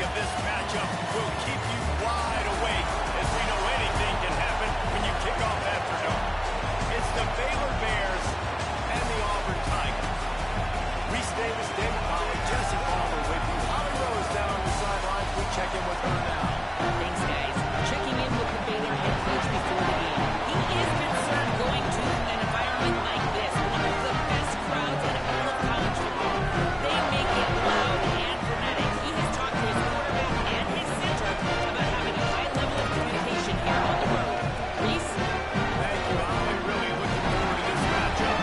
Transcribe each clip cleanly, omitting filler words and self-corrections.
of this matchup will keep you wide awake, as we know anything can happen when you kick off afternoon. It's the Baylor Bears and the Auburn Tigers. Reese Davis, David Pollard, Jesse Palmer with you. Holly Rose down on the sidelines. We check in with her now. Thanks, guys. Checking in with the Baylor head coach before the game. He is concerned going to an environment like this, one of the best crowds in all of college football. They make it loud and frenetic. He has talked to his quarterback and his center about having a high level of communication here on the road. Reese? Thank you, Holly. Really looking forward to this matchup.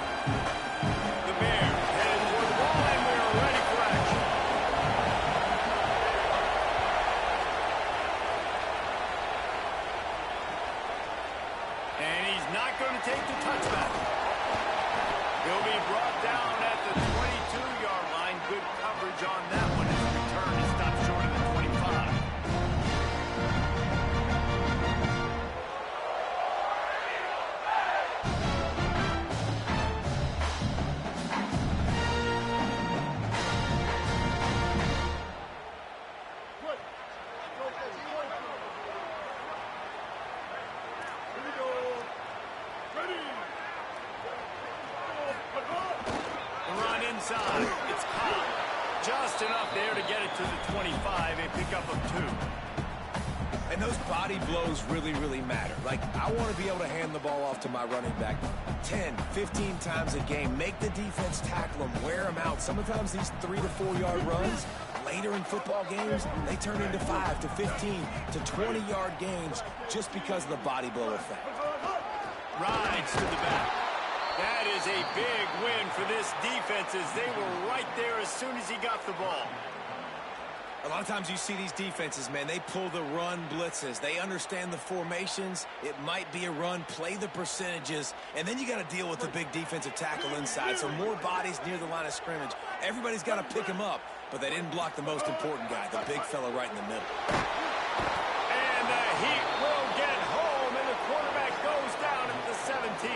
The Bears headed toward the ball, and we are ready for action. And he's not going to take the touchback. He'll be brought down at the 22-yard line. Good coverage on that one. His return is stopped short of the 25. The run inside. It's caught. Just enough there to get it to the 25. A pickup of 2. And those body blows really, really matter. Like, I want to be able to hand the ball off to my running back 10, 15 times a game. Make the defense tackle them, wear them out. Sometimes these 3 to 4 yard runs, later in football games, they turn into 5 to 15 to 20-yard gains just because of the body blow effect. Rides to the back. That is a big win for this defense, as they were right there as soon as he got the ball. A lot of times you see these defenses, man, they pull the run blitzes. They understand the formations. It might be a run, play the percentages, and then you got to deal with the big defensive tackle inside. So more bodies near the line of scrimmage. Everybody's got to pick him up, but they didn't block the most important guy, the big fella right in the middle. And the Heat will get home, and the quarterback goes down at the 17.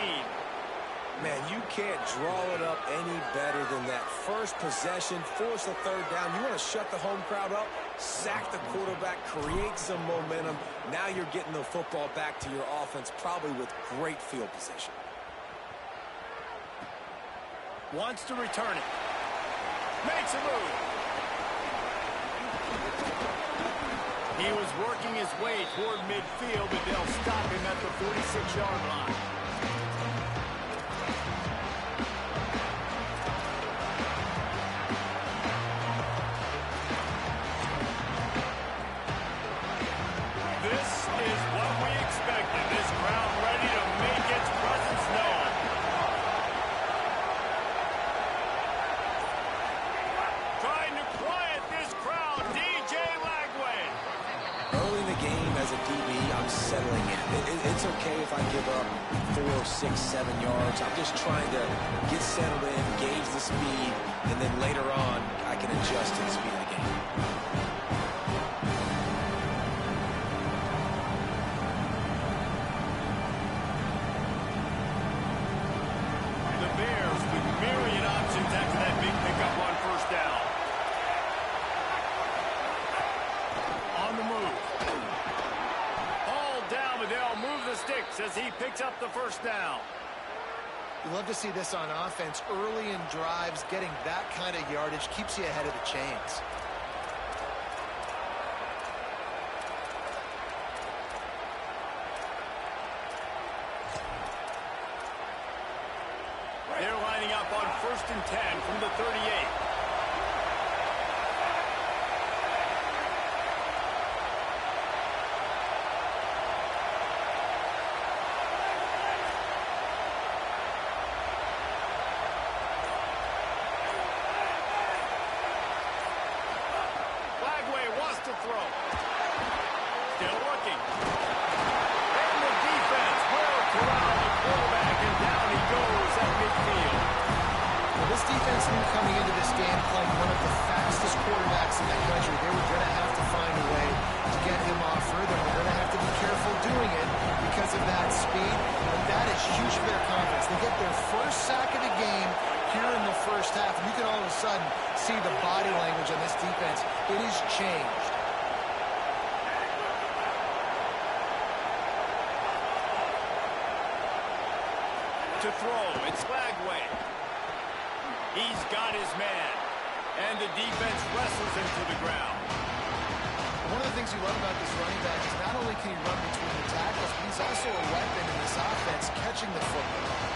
Man, you can't draw it up any better than that. First possession, force a third down. You want to shut the home crowd up, sack the quarterback, create some momentum. Now you're getting the football back to your offense, probably with great field position. Wants to return it. Makes a move. He was working his way toward midfield, but they'll stop him at the 46-yard line. This is what we expected. This crowd ready to make its presence known. Trying to quiet this crowd, DJ Lagway. Early in the game as a DB, I'm settling in. It's okay if I give up 4, 6, 7 yards. I'm just trying to get settled in, gauge the speed, and then later on, I can adjust to the speed of the game. The Bears with myriad options after that big pickup on first down. On the move. Ball down, but they'll move the sticks as he picks up the first down. You love to see this on offense. Early in drives, getting that kind of yardage keeps you ahead of the chains. They're lining up on 1st and 10 from the 38. Lagway wants to throw. Still looking. And the defense will corral the quarterback, and down he goes at midfield. Well, this defense knew coming into this game, playing one of the fastest quarterbacks in the country, they were going to have to find a way to get him off further. They're going to have to be careful doing it because of that speed. But that is huge for their confidence. They get their first sack of the game here in the first half, and you can all of a sudden see the body language on this defense. It has changed. To throw, it's Flagway. He's got his man, and the defense wrestles him to the ground. One of the things you love about this running back is not only can he run between the tackles, but he's also a weapon in this offense, catching the football.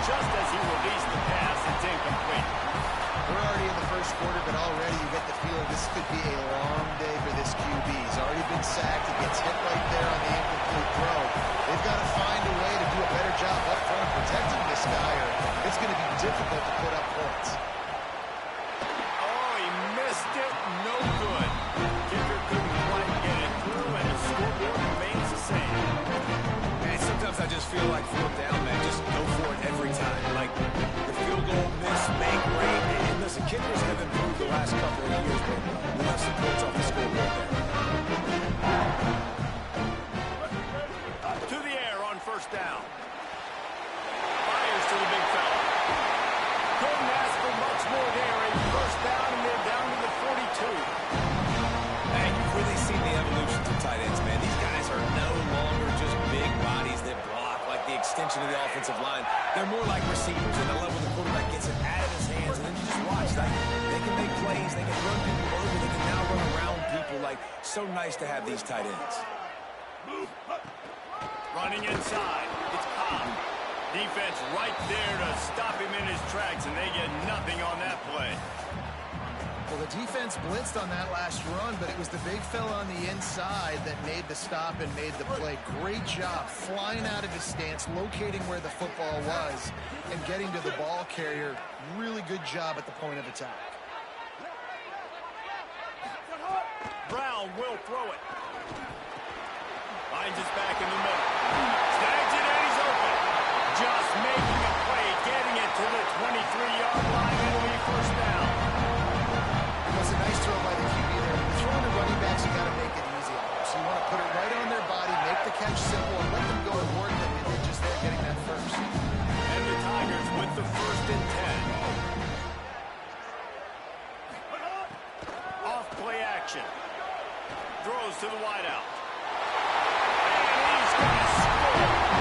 Just as he released the pass, it's incomplete. We're already in the first quarter, but already you get the feeling this could be a long day for this QB. He's already been sacked. He gets hit right there on the incomplete throw. They've got to find a way to do a better job up front protecting this guy, or it's going to be difficult to put up points. Oh, he missed it. No good. Kicker couldn't quite get it through, and the scoreboard remains the same. Man, sometimes I just feel like fourth down, man. Just go for it every time. Like the field goal miss, make, rain. And listen, kickers have improved the last couple of years, but we'll have some points off the scoreboard there. To the air on first down. Fires to the big fella. Couldn't ask for much more there. A first down, and they're down to the 42. Man, you've really seen the evolution to tight ends, man. These guys are no longer just big bodies that block like the extension of the offensive line. They're more like receivers, and I love when the quarterback gets it out of his hands, and then you just watch. Like, they can make plays, they can run people over, they can now run around people. Like, so nice to have these tight ends. Running inside, it's Cobb. Defense right there to stop him in his tracks, and they get nothing on that play. Well, the defense blitzed on that last run, but it was the big fella on the inside that made the stop and made the play. Great job flying out of his stance, locating where the football was, and getting to the ball carrier. Really good job at the point of attack. Brown will throw it. Finds his back in the middle. Snags it, and he's open. Just making a play, getting it to the 23-yard line, and it'll be first down. It was a nice throw by the QB there. When you're throwing to running backs, you got to make it easy on them. So you want to put it right on their body, make the catch simple, and let them go and work them. And they're just there getting that first. And the Tigers with the 1st and 10. Off play action. Throws to the wideout. And he's going to score.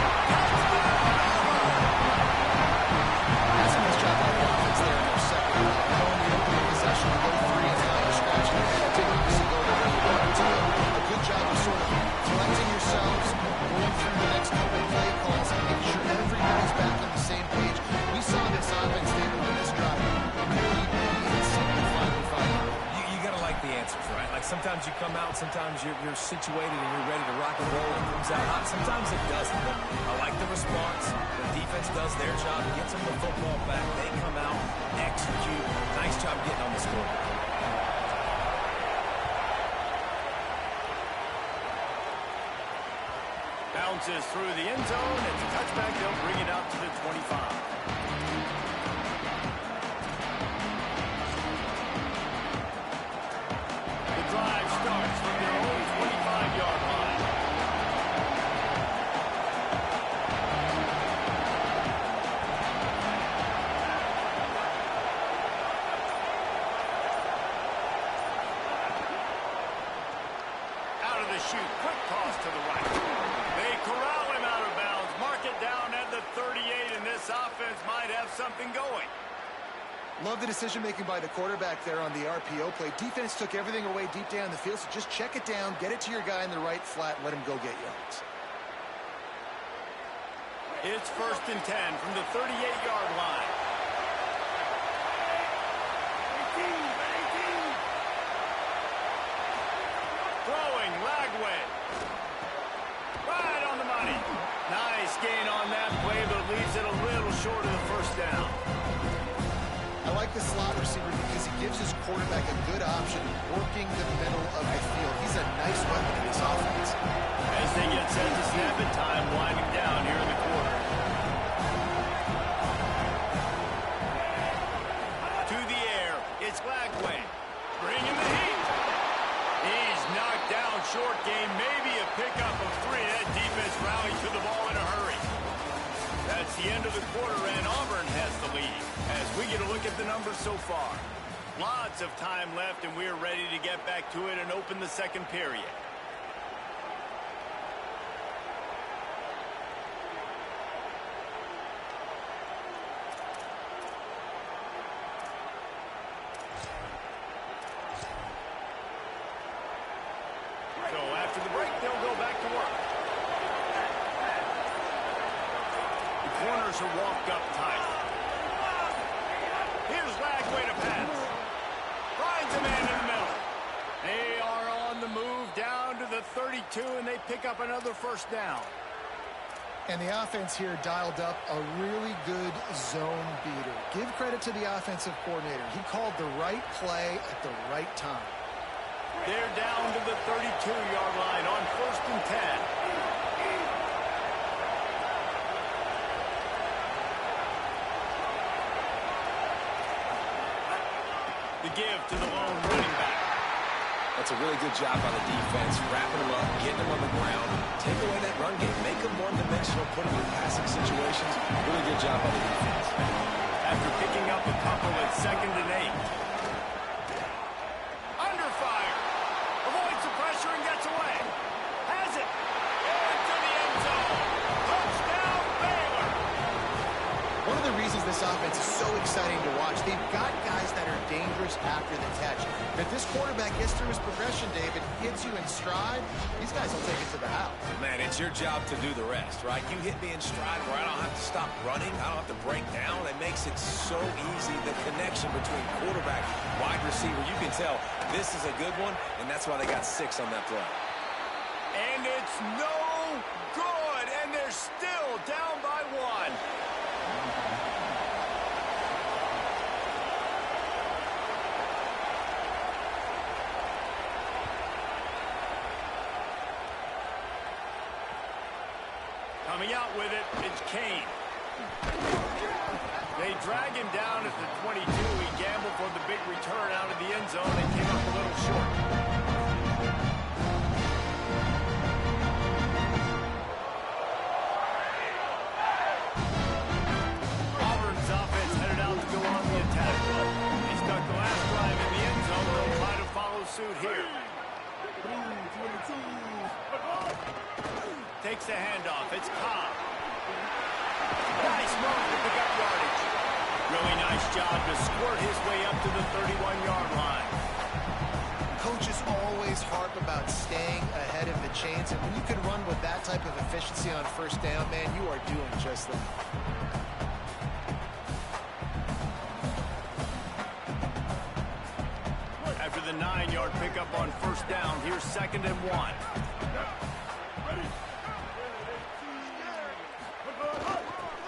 That's a nice job by the offense there in their second half. Not only opening possession, go 3 and now you're scratching your head, continuously go to where you want to. A good job of sort of collecting yourselves, going through the next couple play calls, and making sure everybody's back on the same page. We saw this offense, David, on this drive. Really finally find out. You got to like the answers, right? Like sometimes you come out, sometimes you're situated and you're ready to rock and roll and it comes out hot. Sometimes it doesn't. But I like the response. The defense does their job, gets them the football back. They come out, execute. Nice job getting on the scoreboard. Bounces through the end zone. It's a touchback. They'll bring it out to the 25. The drive starts from their own 25-yard line. Out of the chute, quick toss to the right. They corral him out of bounds, mark it down at the 38, and this offense might have something going. Love the decision-making by the quarterback there on the RPO play. Defense took everything away deep down the field, so just check it down, get it to your guy in the right flat, and let him go get yards. It's 1st and 10 from the 38-yard line. Right on the money. Nice gain on that play, but it leaves it a little short of the first down. I like the slot receiver because he gives his quarterback a good option working the middle of the field. He's a nice weapon in this offense. As they get set to snap it, time winding down here in the quarter. To the air, it's Lagway. Bringing the heat. He's knocked down short game, maybe a pickup of 3. That defense rallied to the ball in a hurry. That's the end of the quarter, and Auburn has the lead. As we get a look at the numbers so far. Lots of time left, and we're ready to get back to it and open the second period. So after the break, they'll go back to work. The corners are walked up tight. Here's Lagway to pass. Finds a man in the middle. They are on the move down to the 32, and they pick up another first down. And the offense here dialed up a really good zone beater. Give credit to the offensive coordinator. He called the right play at the right time. They're down to the 32-yard line on 1st and 10. The give to the lone running back. That's a really good job by the defense, wrapping them up, getting them on the ground, take away that run game, make them one-dimensional, put them in passing situations. Really good job by the defense. After picking up a couple at 2nd and 8. Under fire. Avoids the pressure and gets away. Has it. Into the end zone. Touchdown, Baylor. One of the reasons this offense is so exciting to watch, they've got guys that are dangerous after the catch. If this quarterback gets through his progression, David, hits you in stride, these guys will take it to the house. Man, it's your job to do the rest, right? You hit me in stride where I don't have to stop running. I don't have to break down. It makes it so easy. The connection between quarterback, wide receiver, you can tell this is a good one, and that's why they got 6 on that play. And it's no good, and they're still down by 1. Coming out with it, it's Kane. They drag him down at the 22. He gambled for the big return out of the end zone and came up a little short. Auburn's offense headed out to go on the attack. He stuck the last drive in the end zone. They'll try to follow suit here. Takes the handoff. It's Cobb. Nice move to pick up yardage. Really nice job to squirt his way up to the 31-yard line. Coaches always harp about staying ahead of the chains, and when you can run with that type of efficiency on 1st down, man, you are doing just that. After the 9-yard pickup on 1st down, here's 2nd and 1.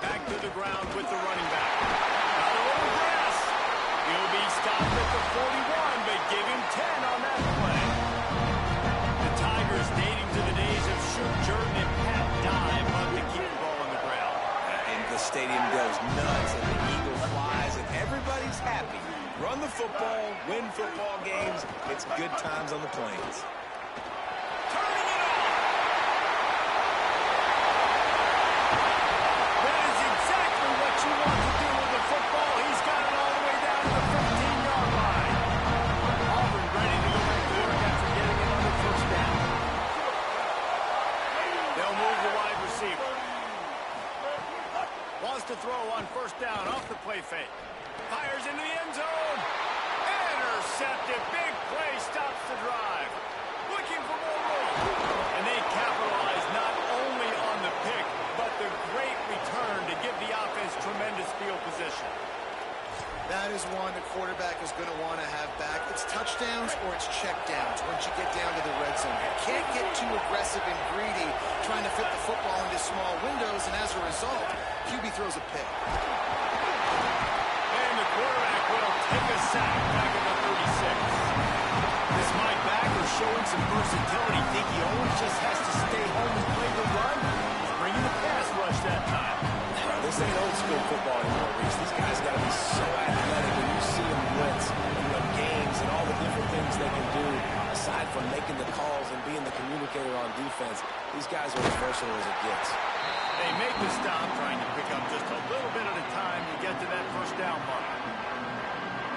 Back to the ground with the running back. Got a little grass. He'll be stopped at the 41, but give him 10 on that play. The Tigers, dating to the days of Shoot Jordan and Pat Dye, love to keep the ball on the ground. And the stadium goes nuts, and the eagle flies, and everybody's happy. Run the football, win football games. It's good times on the Plains. Turning it on. That is exactly what you want to do with the football. He's got it all the way down to the 15-yard line. Auburn ready to go back to work after getting it on the 1st down. They'll move the wide receiver. Wants to throw on 1st down off the play fake. Fires into the end zone. Intercepted. Big play stops the drive. Looking for more room. And they capitalize not only on the pick, but the great return to give the offense tremendous field position. That is one the quarterback is going to want to have back. It's touchdowns or it's check downs. downs once you get down to the red zone. You can't get too aggressive and greedy trying to fit the football into small windows, and as a result, QB throws a pick. And the quarterback will take a sack back at the 36. This Mike backer showing some versatility. Think he always just has to stay home and play the run? He's bringing the pass rush that time. This ain't old school football anymore, Reese. These guys got to be so athletic when you see them blitz and win games and all the different things they can do. Aside from making the calls and being the communicator on defense, these guys are as versatile as it gets. They make the stop, trying to pick up just a little bit at a time to get to that first down mark.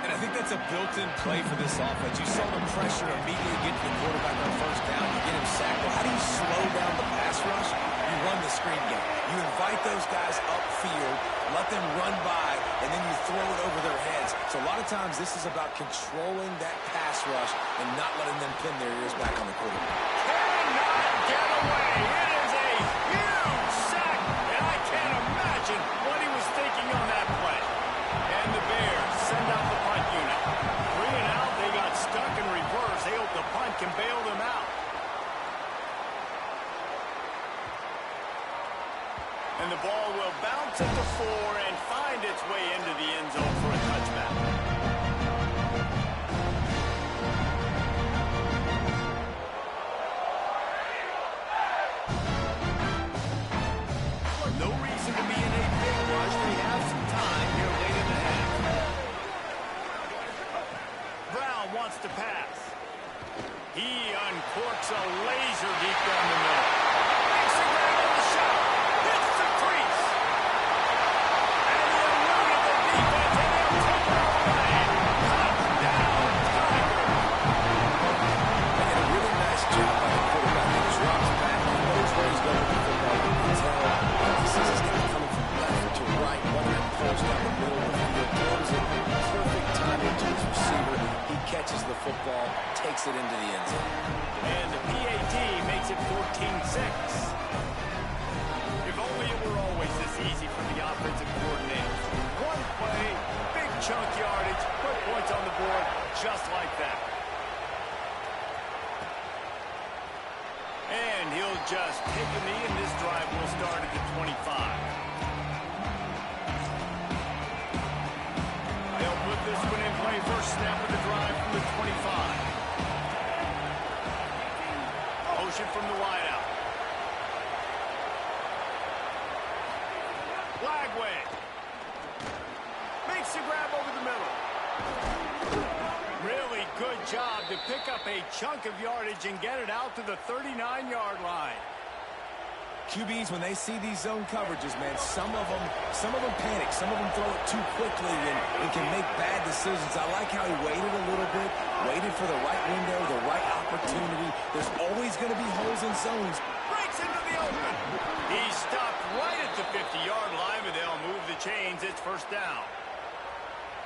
And I think that's a built-in play for this offense. You saw the pressure immediately get to the quarterback on first down. You get him sacked. But how do you slow down the pass rush? You run the screen game. You invite those guys upfield, let them run by, and then you throw it over their heads. So a lot of times this is about controlling that pass rush and not letting them pin their ears back on the quarterback. Cannot get away. It is a huge sack, and I can't imagine what he was thinking on that play. And the Bears send out the punt unit. 3 and out, they got stuck in reverse. They hope the punt can bail them out. And the ball will bounce at the 4 and find its way into the end zone for a touchback. No reason to be in a big rush. They have some time here late in the half. Brown wants to pass. He uncorks a laser deep down the middle. Makes a grab on the shot. Hits the crease. And he eluded the defense, and he'll take it away. Touchdown, Tiger. They did a really nice job by the quarterback. He drops back. He knows where he's going with the football. You can tell he sees his guy coming from left to right. One that pulls down the middle of the field. Throws it perfect timing to his receiver. He catches the football, takes it into the end zone. And the PAT makes it 14-6. If only it were always this easy for the offensive coordinators. One play, big chunk yardage, put points on the board just like that. And he'll just take a knee, and this drive will start at the 25. They'll put this one in play. First snap of the drive from the 25. Motion from the wideout. Flagway. Makes the grab over the middle. Really good job to pick up a chunk of yardage and get it out to the 39-yard line. QBs, when they see these zone coverages, man, some of them panic. Some of them throw it too quickly and can make bad decisions. I like how he waited a little bit, waited for the right window, the right opportunity. There's always going to be holes in zones. Breaks into the open. He stopped right at the 50-yard line, but they'll move the chains. It's first down.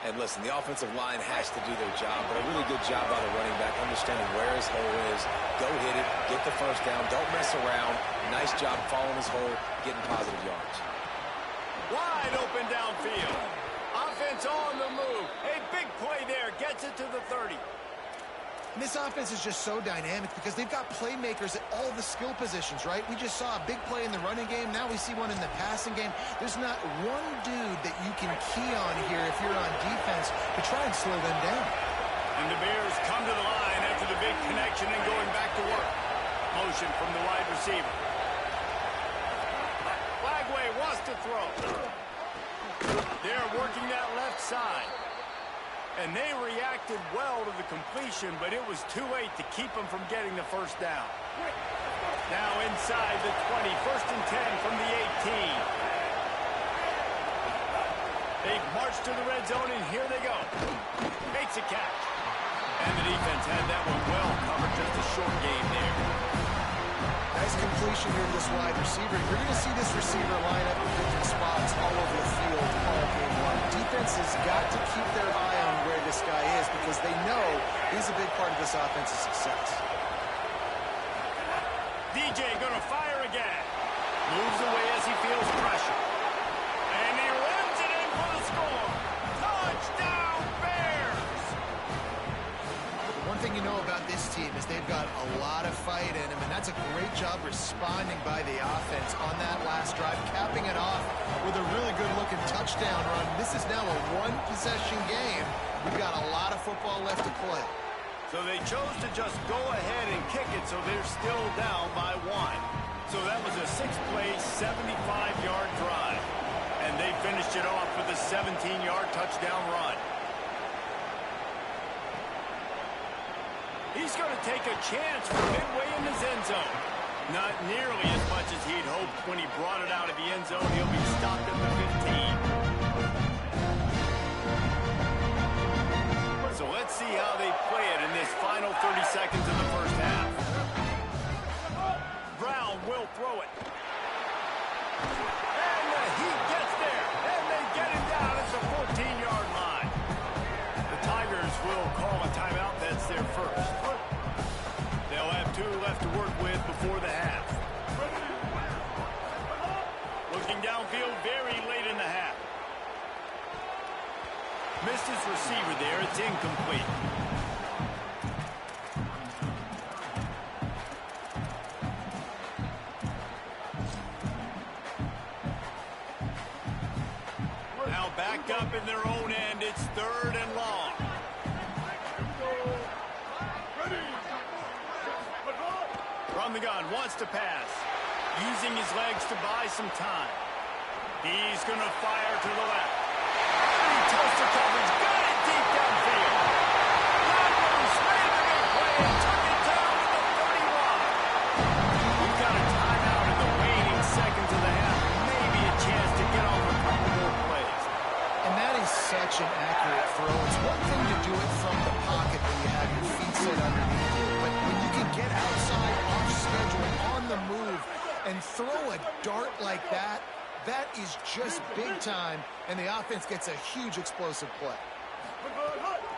And listen, the offensive line has to do their job, but a really good job by the running back, understanding where his hole is. Go hit it, get the first down, don't mess around. Nice job following his hole, getting positive yards. Wide open downfield. Offense on the move. A big play there, gets it to the 30. And this offense is just so dynamic because they've got playmakers at all the skill positions, right? We just saw a big play in the running game. Now we see one in the passing game. There's not one dude that you can key on here if you're on defense to try and slow them down. And the Bears come to the line after the big connection and going back to work. Motion from the wide receiver. Flagway wants to throw. They're working that left side. And they reacted well to the completion, but it was too late to keep them from getting the first down. Now inside the 20, first and 10 from the 18. They've marched to the red zone, and here they go. Makes a catch. And the defense had that one well covered, just a short game there. Nice completion here to this wide receiver. You're going to see this receiver line up in different spots all over the field all game long. Defense has got to keep their eye on where this guy is because they know he's a big part of this offense's success. DJ gonna fire again. Moves away as he feels pressure. And he runs it in for the score. Touchdown, Bears! The one thing you know about this team is they've got a lot of fight in them, and that's a great job responding by the offense on that last drive, capping it off with a really good-looking touchdown run. This is now a one-possession game. We've got a lot of football left to play. So they chose to just go ahead and kick it, so they're still down by 1. So that was a 6-play, 75-yard drive. And they finished it off with a 17-yard touchdown run. He's going to take a chance from midway in his end zone. Not nearly as much as he'd hoped when he brought it out of the end zone. He'll be stopped at the 15. So let's see how they play it in this final 30 seconds of the first half. Brown will throw it. And he gets there. And they get him down at the 14-yard line. The Tigers will call a timeout. That's their first. They'll have 2 left to work with before the half. Looking downfield very late in the half. Missed his receiver there. It's incomplete. Now backed up in their own end. It's 3rd and long. From the gun, wants to pass. Using his legs to buy some time. He's going to fire to the left. He toast the coverage. Got it deep downfield. Godwin's made the big play and took it down to the 31. We've got a timeout in the waning seconds of the half. Maybe a chance to get off a couple more plays. And that is such an accurate throw. It's one thing to do it from the pocket when you have your feet set underneath you, but when you can get outside, off schedule, on the move, and throw a dart like that, that is just big time, and the offense gets a huge explosive play.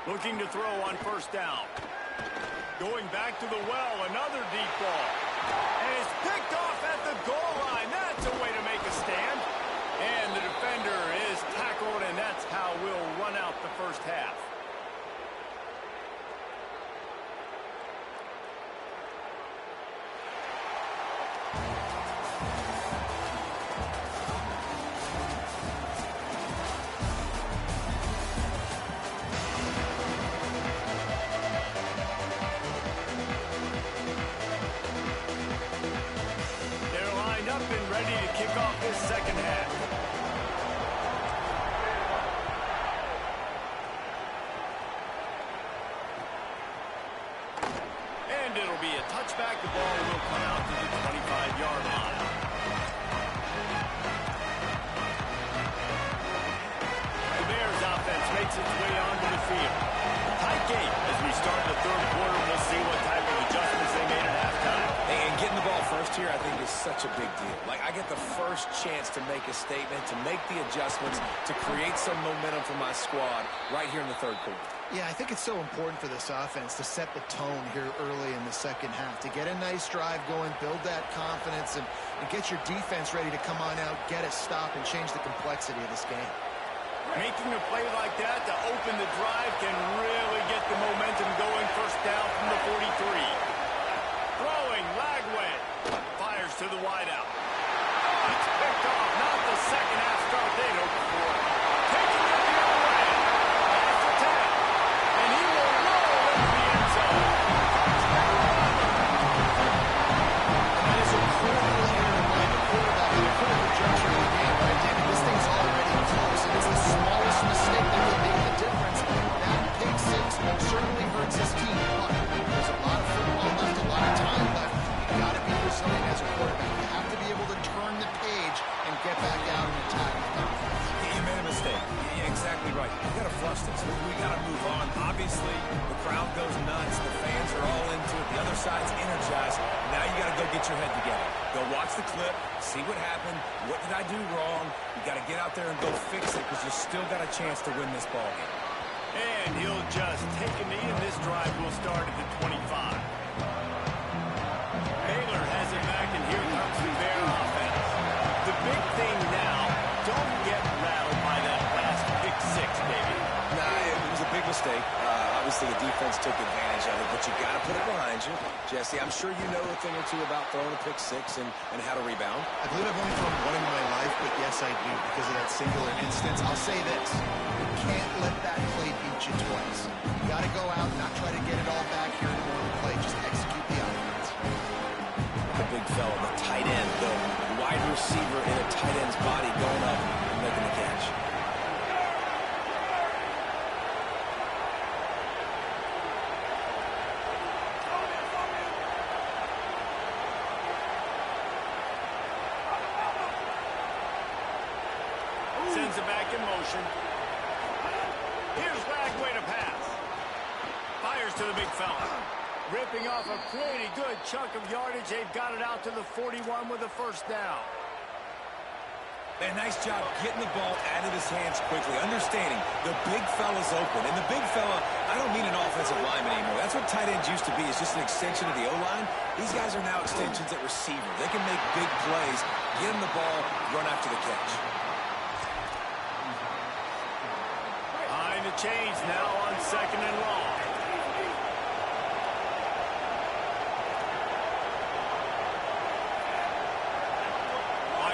Looking to throw on first down. Going back to the well, another deep ball. And it's picked off at the goal line. That's a way to make a stand. And the defender is tackled, and that's how we'll run out the first half. Ready to kick off this second half. And it'll be a touchback. The ball will come out to the 25-yard line. The Bears offense makes its way onto the field. Tight game as we start the third quarter. We'll see what type of adjustments they made at halftime. And getting the ball first here, I think, is such a big deal. Like, I get the first chance to make a statement, to make the adjustments, to create some momentum for my squad right here in the third quarter. Yeah, I think it's so important for this offense to set the tone here early in the second half, to get a nice drive going, build that confidence, and get your defense ready to come on out, get a stop, and change the complexity of this game. Making a play like that to open the drive can really get the momentum going. First down from the 43. Throwing, Lagway. Fires to the wideout. Oh, it's picked off. Not the second half start they'd hoped for. Taking it the other way. That's the tap. And he will roll into the end zone. And that is a critical error by the quarterback in a critical juncture of the game, right, David? This thing's already close, and it's the smallest mistake that would make the difference. That pick six certainly hurts his team, but there's a lot of football left, a lot of time left. You've got to be resilient as a quarterback. You have to be able to turn the page and get back out and attack. You made a mistake. You're exactly right. We got to flush this. We got to move on. Obviously, the crowd goes nuts. The fans are all into it. The other side's energized. Now you got to go get your head together. Go watch the clip. See what happened. What did I do wrong? You got to get out there and go fix it because you still got a chance to win this ball game. And he'll just take a knee, and this drive will start at the 25. Baylor has it back, and here comes the Bear offense. The big thing now, don't get rattled by that last pick six, baby. Nah, it was a big mistake. Obviously, the defense took advantage of it, but you got to put it behind Jesse, I'm sure you know a thing or two about throwing a pick six and how to rebound. I believe I've only thrown one in my life, but yes, I do, because of that singular instance. I'll say this. You can't let that play beat you twice. You got to go out and not try to get it all back here in one play. Just execute the offense. The big fella, the tight end, the wide receiver in a tight end's body going up and making the catch. Sends it back in motion. Here's Lagway to pass. Fires to the big fella. Ripping off a pretty good chunk of yardage. They've got it out to the 41 with a first down. Man, nice job getting the ball out of his hands quickly, understanding the big fella's open. And the big fella, I don't mean an offensive lineman anymore. That's what tight ends used to be. It's just an extension of the O-line. These guys are now extensions at receiver. They can make big plays, get him the ball, run after the catch. Behind the chains now on 2nd and long.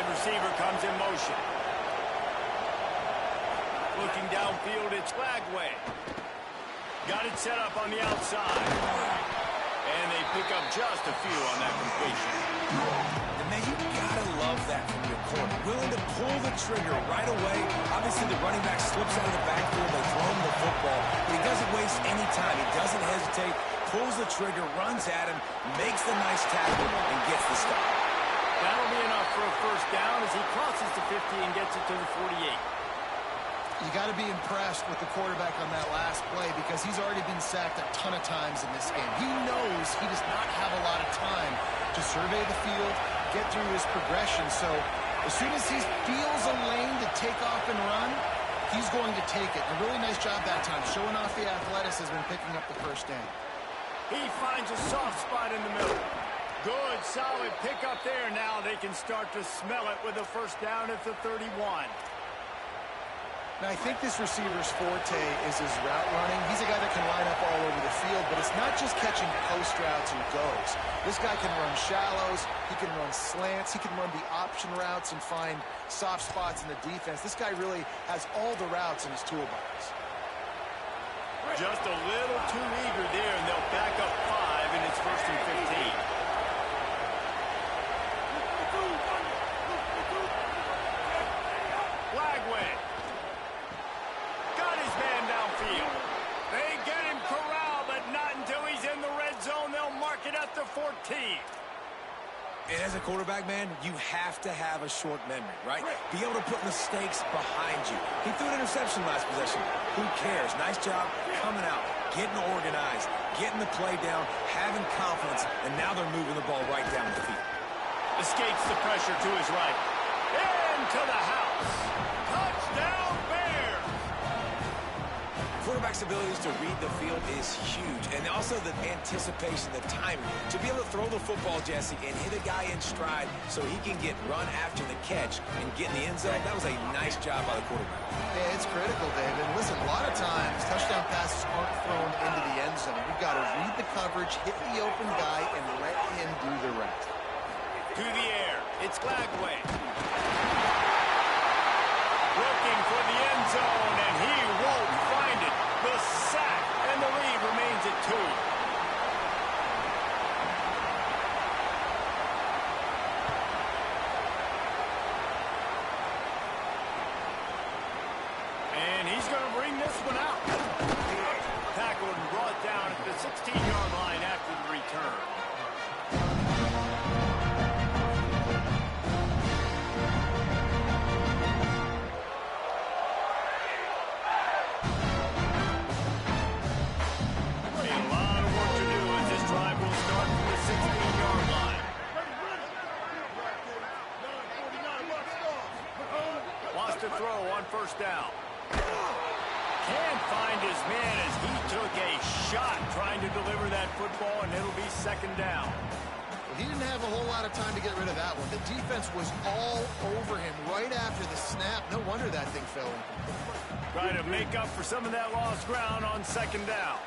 Receiver comes in motion. Looking downfield, it's Lagway. Got it set up on the outside. And they pick up just a few on that completion. And man, you gotta love that from your corner. Willing to pull the trigger right away. Obviously, the running back slips out of the backfield. They throw him the football. But he doesn't waste any time. He doesn't hesitate. Pulls the trigger, runs at him, makes the nice tackle, and gets the stop. That'll be enough for a first down as he crosses the 50 and gets it to the 48. You got to be impressed with the quarterback on that last play because he's already been sacked a ton of times in this game. He knows he does not have a lot of time to survey the field, get through his progression. So as soon as he feels a lane to take off and run, he's going to take it. A really nice job that time, showing off the athleticism and picking up the first down. He finds a soft spot in the middle. Good, solid pickup there. Now they can start to smell it with a first down at the 31. Now, I think this receiver's forte is his route running. He's a guy that can line up all over the field, but it's not just catching post routes and goes. This guy can run shallows, he can run slants, he can run the option routes and find soft spots in the defense. This guy really has all the routes in his toolbox. Just a little too eager there, and they'll back up 5, and it's 1st and 15. Lagway. Got his man downfield. They get him corralled, but not until he's in the red zone. They'll mark it at the 14. And as a quarterback, man, you have to have a short memory, right? Be able to put mistakes behind you. He threw an interception last possession. Who cares? Nice job coming out, getting organized, getting the play down, having confidence, and now they're moving the ball right down the field. Escapes the pressure to his right. Into the house. Touchdown, Bears! Quarterback's abilities to read the field is huge, and also the anticipation, the timing. To be able to throw the football, Jesse, and hit a guy in stride so he can get run after the catch and get in the end zone, that was a nice job by the quarterback. Yeah, it's critical, David. And listen, a lot of times, touchdown passes aren't thrown into the end zone. You've got to read the coverage, hit the open guy, and let him do the rest. To the air, it's Lagway. Looking for the end zone, and he won't find it. The sack, and the lead remains at 2. And he's going to bring this one out. Tackled and brought down at the 16-yard line after the return. To throw on first down. Can't find his man as he took a shot trying to deliver that football, and it'll be 2nd down. Well, he didn't have a whole lot of time to get rid of that one. The defense was all over him right after the snap. No wonder that thing fell in. Trying to make up for some of that lost ground on 2nd down.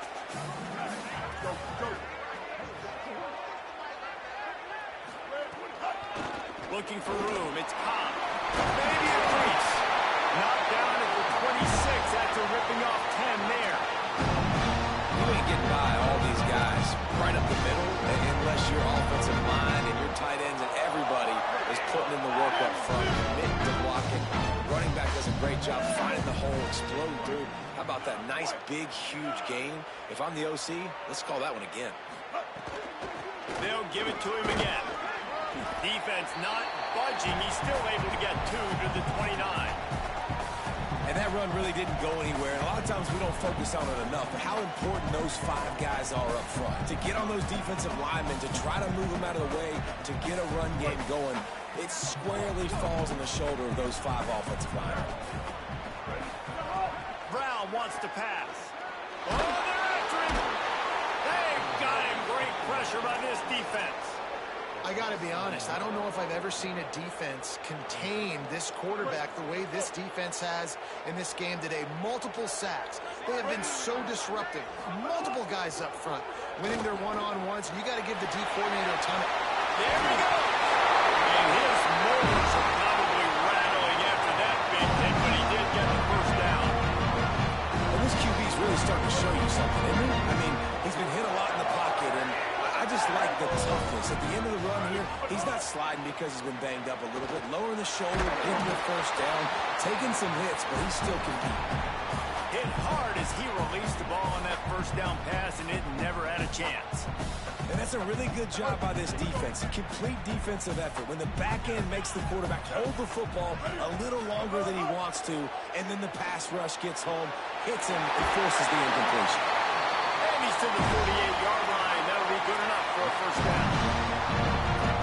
Looking for room. It's Cobb. Maybe a crease. Knocked down at the 26 after ripping off 10 there. You ain't getting by all these guys right up the middle unless your offensive line and your tight ends and everybody is putting in the work up front, committing to blocking. Running back does a great job finding the hole, exploding through. How about that nice, big, huge gain? If I'm the OC, let's call that one again. They'll give it to him again. Defense not budging. He's still able to get 2 to the 29. And that run really didn't go anywhere. And a lot of times we don't focus on it enough, but how important those 5 guys are up front. To get on those defensive linemen, to try to move them out of the way, to get a run game going, it squarely falls on the shoulder of those 5 offensive linemen. Brown wants to pass. Oh, they're after him. They've got him. Great pressure by this defense. I got to be honest, I don't know if I've ever seen a defense contain this quarterback the way this defense has in this game today. Multiple sacks. They have been so disruptive. Multiple guys up front winning their one-on-ones. You got to give the D coordinator a ton of... There we go. And his motors are probably rattling after that big hit, but he did get the first down. And this QB's really starting to show you something, isn't he? I mean, he's been hit a lot in the pocket, and I just like the toughness. At the end of the run here, he's not sliding because he's been banged up a little bit. Lowering the shoulder, getting the first down, taking some hits, but he's still competing. Hit hard as he released the ball on that first down pass, and it never had a chance. And that's a really good job by this defense. A complete defensive effort. When the back end makes the quarterback hold the football a little longer than he wants to, and then the pass rush gets home, hits him, and forces the incompletion. And he's to the 48-yard line. That'll be good enough for a first down.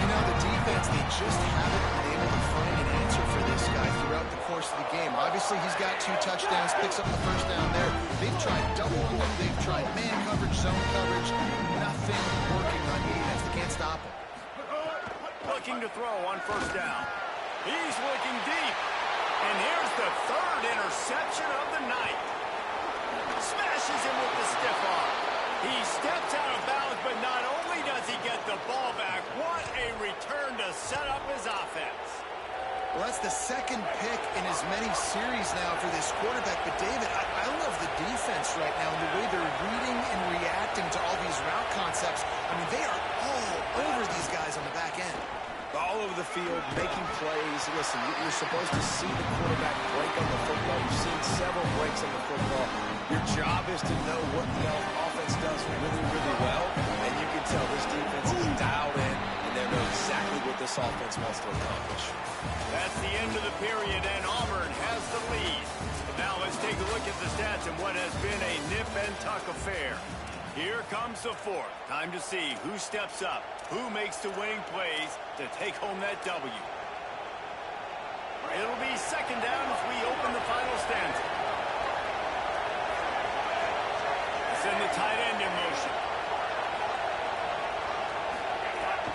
You know, the defense, they just haven't been able to find an answer for this guy throughout the course of the game. Obviously, he's got 2 touchdowns, picks up the first down there. They've tried doubling him. They've tried man coverage, zone coverage. Nothing working on defense. They can't stop him. Looking to throw on first down. He's looking deep. And here's the 3rd interception of the night. Smashes him with the stiff arm. He steps out of bounds, but not only does he get the ball back, what a return to set up his offense. Well, that's the 2nd pick in as many series now for this quarterback. But, David, I love the defense right now and the way they're reading and reacting to all these route concepts. I mean, they are all over these guys on the back end. All over the field, making plays. Listen, you're supposed to see the quarterback break on the football. You've seen several breaks on the football. Your job is to know what the offense does really, really well. And you can tell this defense is dialed in, and they know exactly what this offense wants to accomplish. That's the end of the period, and Auburn has the lead. Now let's take a look at the stats and what has been a nip-and-tuck affair. Here comes the 4th. Time to see who steps up, who makes the winning plays to take home that W. It'll be 2nd down as we open the final stanza. Send the tight end in motion.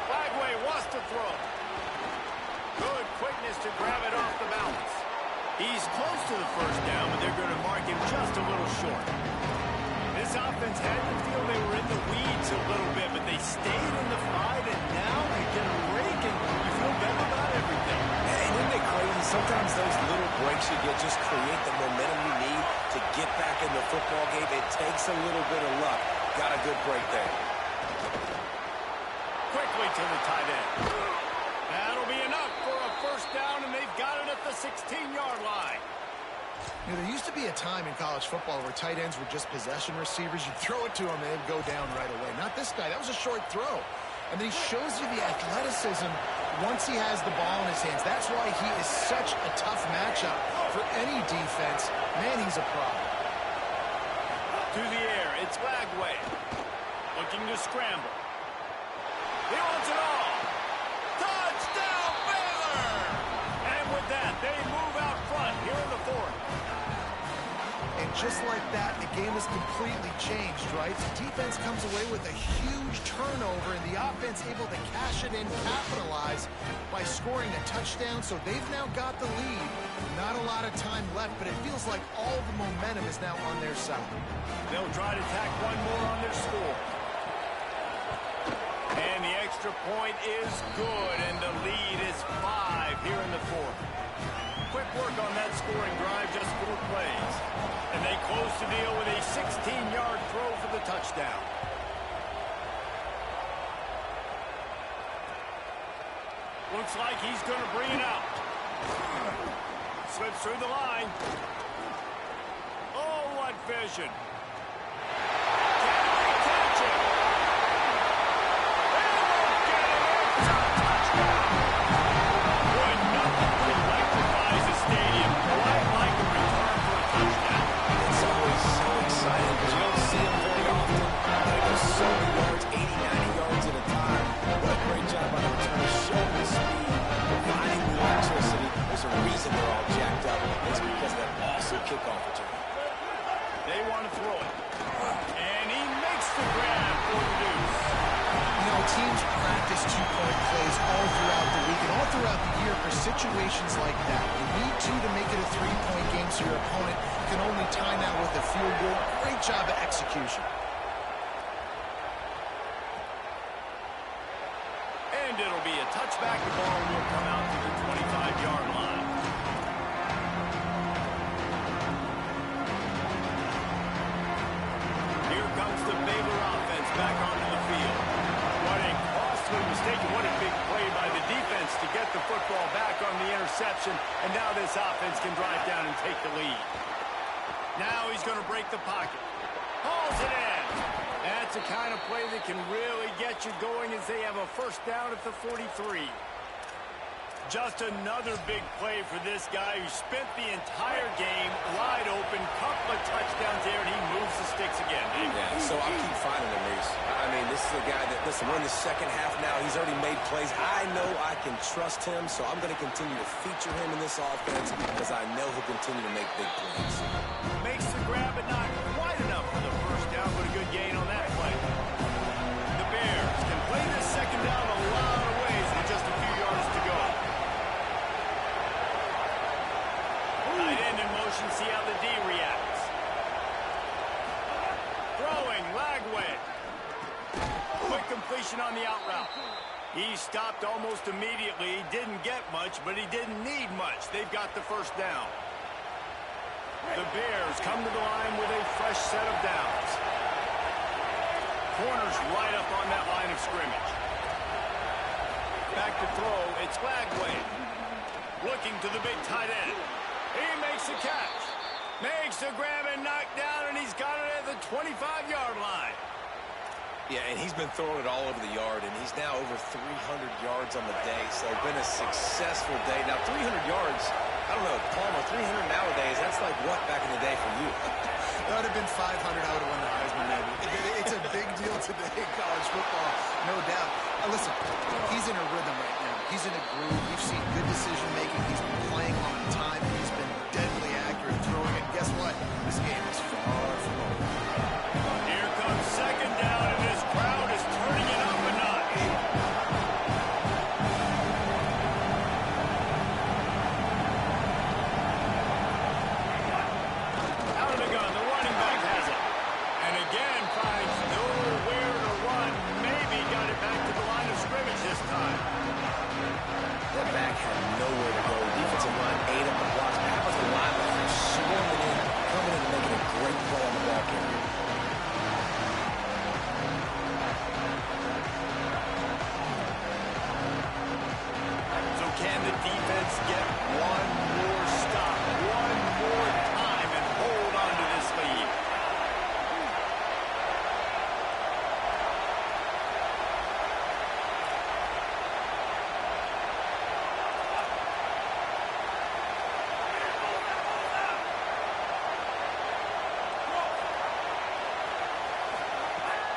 Flagway wants to throw. Good quickness to grab it off the balance. He's close to the first down, but they're going to mark him just a little short. This offense had to feel they were in the weeds a little bit, but they stayed in the fight, and now they get a break, and you feel better about everything. And isn't it crazy? Sometimes those little breaks you get just create the momentum you need to get back in the football game. It takes a little bit of luck. Got a good break there. Quickly to the tight end. That'll be enough for a first down, and they've got it at the 16-yard line. You know, there used to be a time in college football where tight ends were just possession receivers. You'd throw it to him and they'd go down right away. Not this guy. That was a short throw. And then he shows you the athleticism once he has the ball in his hands. That's why he is such a tough matchup for any defense. Man, he's a problem. To the air, it's Flagway. Looking to scramble. He wants it all. Touchdown, Baylor! And with that, they move out front here in the 4th. And just like that, the game is completely changed, right? The defense comes away with a huge turnover, and the offense able to cash it in, capitalize by scoring a touchdown. So they've now got the lead. Not a lot of time left, but it feels like all the momentum is now on their side. They'll try to tack one more on their score. And the extra extra point is good, and the lead is 5 here in the fourth. Quick work on that scoring drive, just 4 plays. And they close the deal with a 16-yard throw for the touchdown. Looks like he's going to bring it out. Slips through the line. Oh, what vision. Can they catch it? They won't get it. It's a touchdown. Boy, nothing electrifies a stadium quite like a return for a touchdown. It's always so exciting because you don't see them very often. They go so many yards, 80, 90 yards at a time. What a great job by the returner, showing the speed, providing the electricity. There's a reason they're all jacked up. It's because of that awesome kickoff return. They want to throw it. And he makes the grab for the deuce. You know, teams practice two-point plays all throughout the week and all throughout the year for situations like that. You need to make it a three-point game so your opponent can only time out with a field goal. Great job of execution. And it'll be a touchback. The ball will come out to the 25-yard line. Here comes the Baylor offense back onto the field. What a costly mistake and what a big play by the defense to get the football back on the interception. And now this offense can drive down and take the lead. Now he's going to break the pocket. Hauls it in. That's the kind of play that can really get you going as they have a first down at the 43. Just another big play for this guy who spent the entire game wide open, couple of touchdowns there, and he moves the sticks again. Yeah, so I'll keep finding him, Reese. I mean, this is a guy that, listen, we're in the second half now. He's already made plays. I know I can trust him, so I'm going to continue to feature him in this offense because I know he'll continue to make big plays. Makes the grab, but not quite enough for the first down, but a good gain on that play. The Bears can play this second down a lot of ways with just a few yards to go. Tight end in motion, see how the D reacts. Throwing, Lagway. Quick completion on the out route. He stopped almost immediately. He didn't get much, but he didn't need much. They've got the first down. The Bears come to the line with a fresh set of downs. Corners right up on that line of scrimmage. Back to throw, it's Lagway. Looking to the big tight end. He makes the catch. Makes the grab and knocked down, and he's got it at the 25-yard line. Yeah, and he's been throwing it all over the yard, and he's now over 300 yards on the day, so it's been a successful day. Now, 300 yards, I don't know, Palmer, 300 nowadays, that's like what back in the day for you? That would have been 500. I would have won the Heisman, maybe. It's a big deal today in college football, no doubt. Listen, he's in a rhythm right now. He's in a groove. We've seen good decision-making. He's been playing on time. He's been deadly accurate throwing it. Guess what? This game is far from over. Here comes second down, and this crowd is turning it up a notch. Out of the gun, the running back has it. And again, finds nowhere to run. Maybe got it back to the line of scrimmage this time. That back had nowhere to go. Defensive line ate up the blocks. How's the linebacker swarming in, coming in and making a great play on the ball carrier? So can the defense get one more stop, one more time, and hold on to this lead?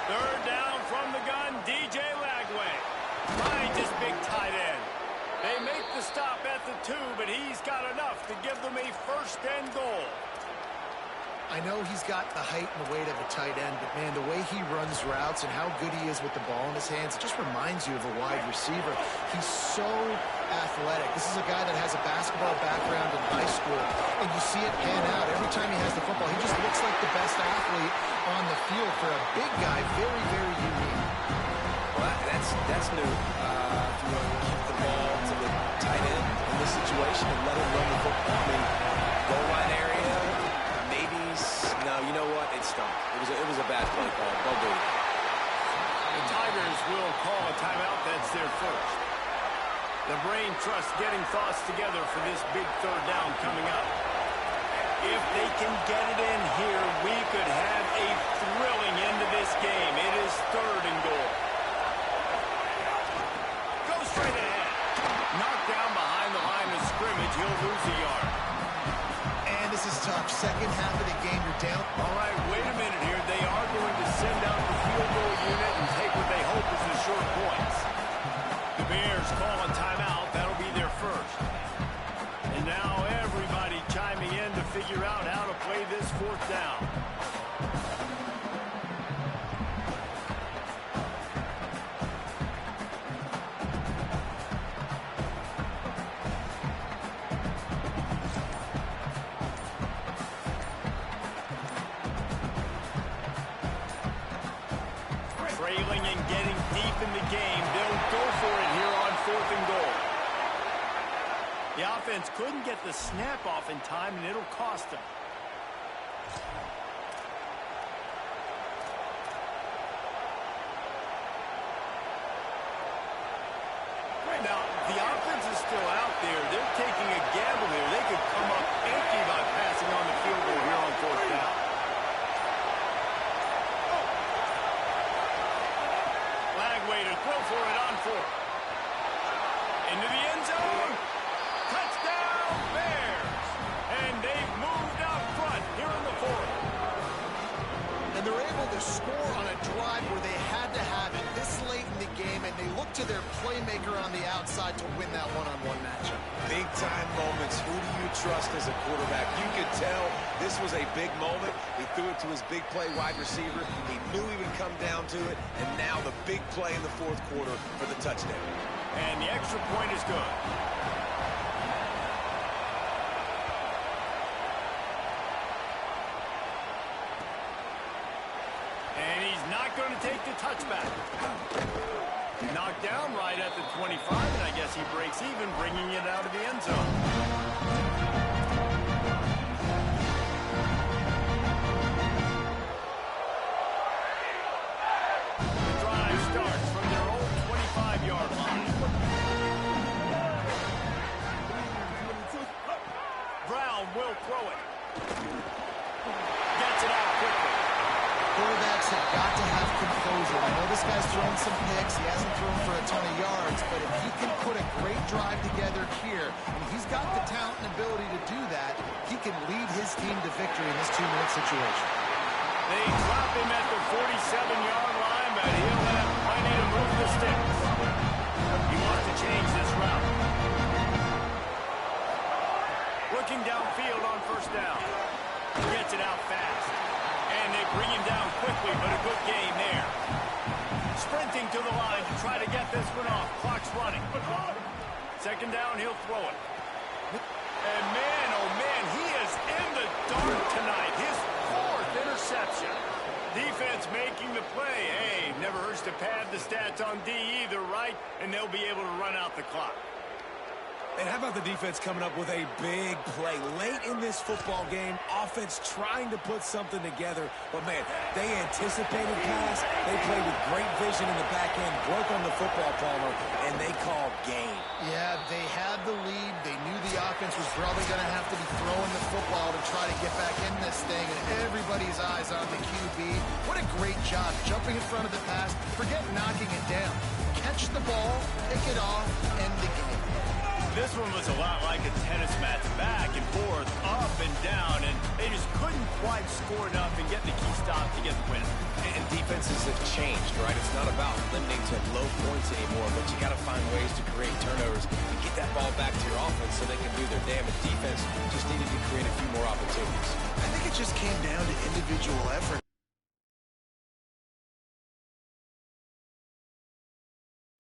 Third down from the gun, DJ Lagway. Finds his big tight end. They make the stop at the 2, but he's got enough to give them a first and goal. I know he's got the height and the weight of a tight end, but, man, the way he runs routes and how good he is with the ball in his hands, it just reminds you of a wide receiver. He's so athletic. This is a guy that has a basketball background in high school, and you see it pan out. Every time he has the football, he just looks like the best athlete on the field for a big guy. Very, very unique. Well, That's new. If you want to keep the ball to the tight end in this situation and let him run the football, I mean, goal line area, maybe. No, you know what? It stunk. It was a bad play call. Don't do it. The Tigers will call a timeout. That's their first. The brain trust getting thoughts together for this big third down coming up. If they can get it in here, we could have a thrilling end to this game. It is 3rd and goal. Go straight ahead. Knocked down behind the line of scrimmage. He'll lose a yard. And this is tough. Second half of the game, you're down. All right, wait a minute here. They are going to send out the field goal unit and take what they hope is the short points. The Bears call a timeout. That'll be their first. And now everybody chiming in to figure out how to play this 4th down. Trailing and getting deep in the game. They'll go for it here on 4th and goal. The offense couldn't get the snap off in time, and it'll cost them. Now, the offense is still out there. They're taking a gamble here. They could come up empty by passing on the field goal here on 4th down. Flag waiter, throw for it on 4th. Into the end zone. Touchdown, Bears. And they've moved out front here in the 4th. And they're able to score on a drive where they had to have it this late in the game, and they look to their playmaker on the outside to win that one-on-one matchup. Big-time moments. Who do you trust as a quarterback? You could tell this was a big moment. He threw it to his big play wide receiver. He knew he would come down to it, and now the big play in the 4th quarter for the touchdown. And the extra point is good. And he's not going to take the touchback. Knocked down right at the 25, and I guess he breaks even, bringing it out of the end zone. The drive starts from their own 25-yard line. Brown will throw it. Gets it out quickly. Quarterbacks have got to have composure. I know this guy's thrown some picks. He hasn't thrown for a ton of yards, but if he can put a great drive together here, and he's got the talent and ability to do that, he can lead his team to victory in this 2-minute situation. They drop him at the 47-yard line, but he'll have plenty to move the sticks. He wants to change this route. Looking downfield on 1st down. Gets it out fast. And they bring him down quickly, but a good game there. Sprinting to the line to try to get this one off. Clock's running. 2nd down, he'll throw it. And man, oh man, he is in the dark tonight. His 4th interception. Defense making the play. Hey, never hurts to pad the stats on D either, right? And they'll be able to run out the clock. And how about the defense coming up with a big play late in this football game? Offense trying to put something together. But, man, they anticipated pass. They played with great vision in the back end, broke on the football, Palmer, and they called game. Yeah, they had the lead. They knew the offense was probably going to have to be throwing the football to try to get back in this thing, and everybody's eyes on the QB. What a great job jumping in front of the pass. Forget knocking it down. Catch the ball, pick it off, end the game. This one was a lot like a tennis match, back and forth, up and down, and they just couldn't quite score enough and get the key stop to get the win. And defenses have changed, right? It's not about limiting to low points anymore, but you got to find ways to create turnovers and get that ball back to your offense so they can do their damage. Defense just needed to create a few more opportunities. I think it just came down to individual effort.